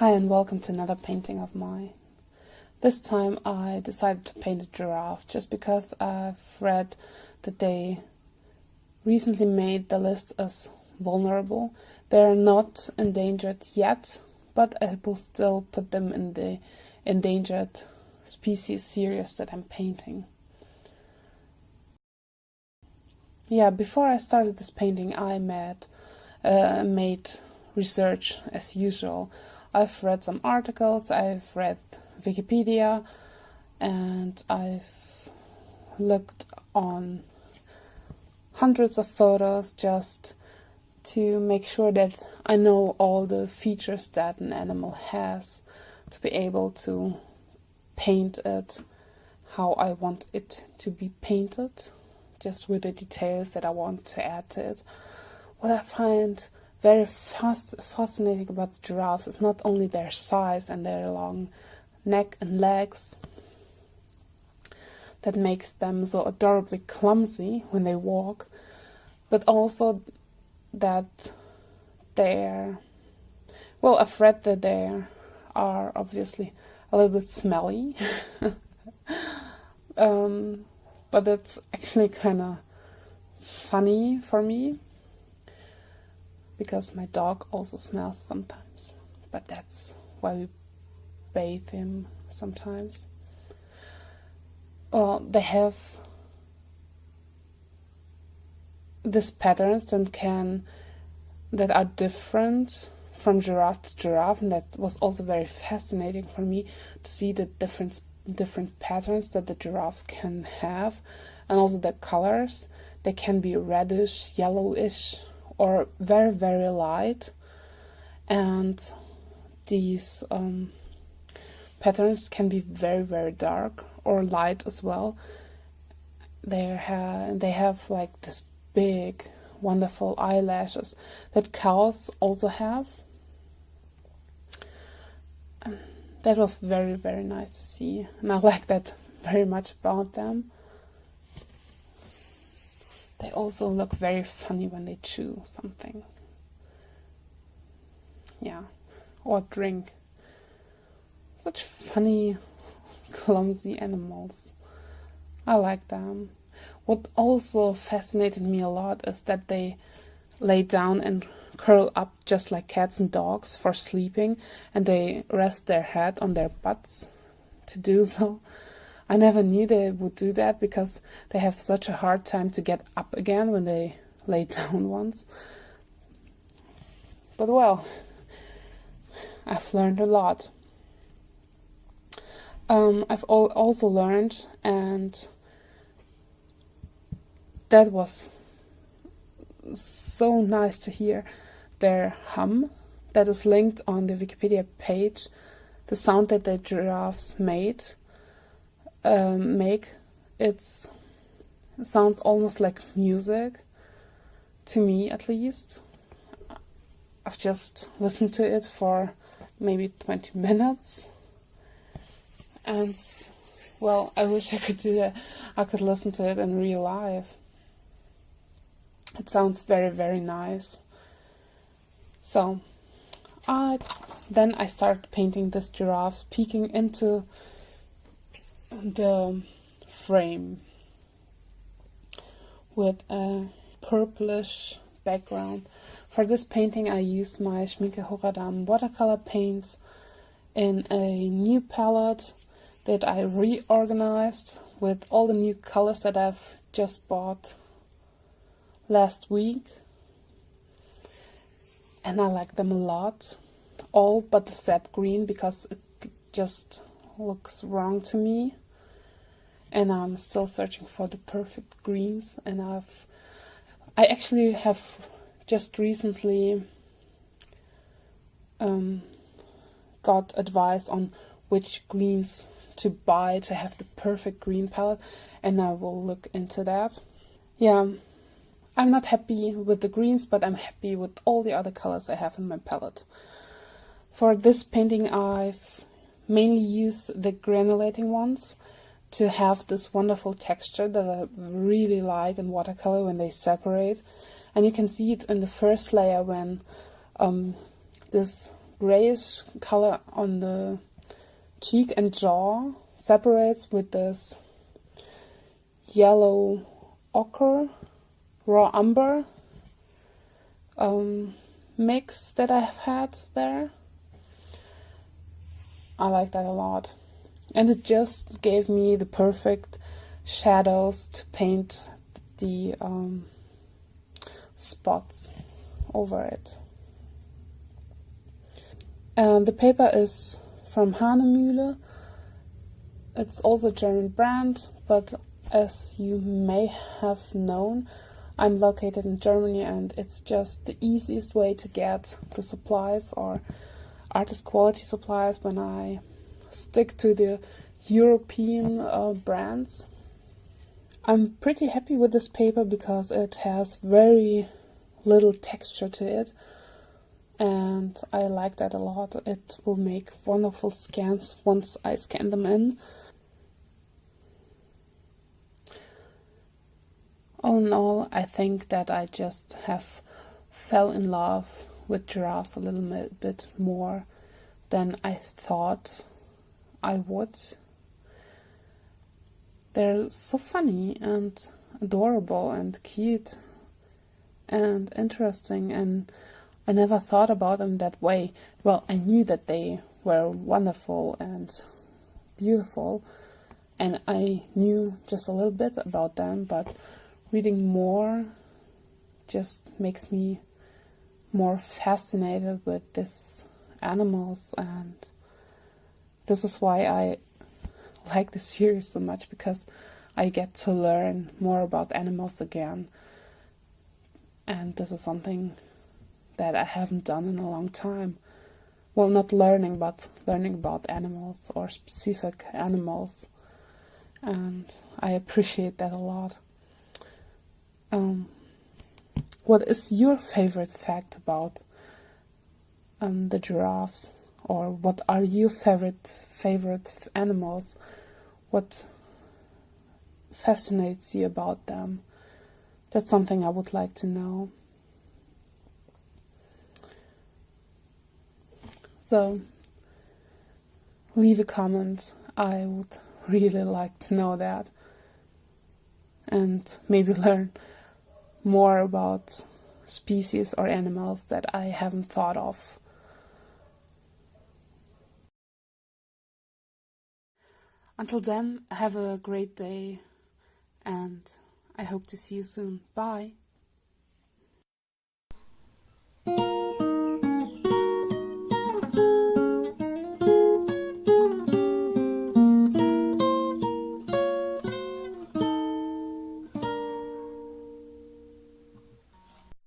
Hi and welcome to another painting of mine. This time I decided to paint a giraffe just because I've read that they recently made the list as vulnerable. They're not endangered yet, but I will still put them in the endangered species series that I'm painting. Yeah, before I started this painting I made research as usual. I've read some articles, I've read Wikipedia, and I've looked on hundreds of photos just to make sure that I know all the features that an animal has to be able to paint it how I want it to be painted, just with the details that I want to add to it. What I find very fascinating about the giraffes is not only their size and their long neck and legs that makes them so adorably clumsy when they walk, but also that they're, well, I've read that they are obviously a little bit smelly, but it's actually kind of funny for me, because my dog also smells sometimes, but that's why we bathe him sometimes. Well, they have these patterns that are different from giraffe to giraffe, and that was also very fascinating for me to see the different patterns that the giraffes can have, and also the colors. They can be reddish, yellowish, or very, very light, and these patterns can be very, very dark or light as well. They have like this big, wonderful eyelashes that cows also have. That was very, very nice to see, and I like that very much about them. They also look very funny when they chew something. Yeah, or drink. Such funny, clumsy animals. I like them. What also fascinated me a lot is that they lay down and curl up just like cats and dogs for sleeping, and they rest their head on their butts to do so. I never knew they would do that because they have such a hard time to get up again when they lay down once. But well, I've learned a lot. I've also learned, and that was so nice to hear, their hum that is linked on the Wikipedia page, the sound that the giraffes make. It sounds almost like music, to me at least. I've just listened to it for maybe 20 minutes, and well, I wish I could do that. I could listen to it in real life. It sounds very, very nice. So then I started painting this giraffes peeking into the frame with a purplish background. For this painting I used my Schmincke Horadam watercolor paints in a new palette that I reorganized with all the new colors that I've just bought last week, and I like them a lot. All but the sap green, because it just looks wrong to me, and I'm still searching for the perfect greens. And I actually have just recently got advice on which greens to buy to have the perfect green palette, and I will look into that. Yeah, I'm not happy with the greens, but I'm happy with all the other colors I have in my palette. For this painting I've mainly used the granulating ones to have this wonderful texture that I really like in watercolor when they separate. And you can see it in the first layer when this grayish color on the cheek and jaw separates with this yellow ochre, raw umber mix that I've had there. I like that a lot. And it just gave me the perfect shadows to paint the spots over it. And the paper is from Hanemühle. It's also a German brand, but as you may have known, I'm located in Germany and it's just the easiest way to get the supplies or artist quality supplies when I stick to the European brands. I'm pretty happy with this paper because it has very little texture to it, and I like that a lot. It will make wonderful scans once I scan them in. All in all, I think that I just have fell in love with giraffes a little bit more than I thought I would. They're so funny and adorable and cute and interesting, and I never thought about them that way. Well, I knew that they were wonderful and beautiful, and I knew just a little bit about them, but reading more just makes me more fascinated with these animals, and this is why I like this series so much, because I get to learn more about animals again, and this is something that I haven't done in a long time. Well, not learning, but learning about animals or specific animals, and I appreciate that a lot. What is your favorite fact about the giraffes? Or what are your favorite animals? What fascinates you about them? That's something I would like to know. So, leave a comment. I would really like to know that. And maybe learn more about species or animals that I haven't thought of. Until then, have a great day, and I hope to see you soon. Bye!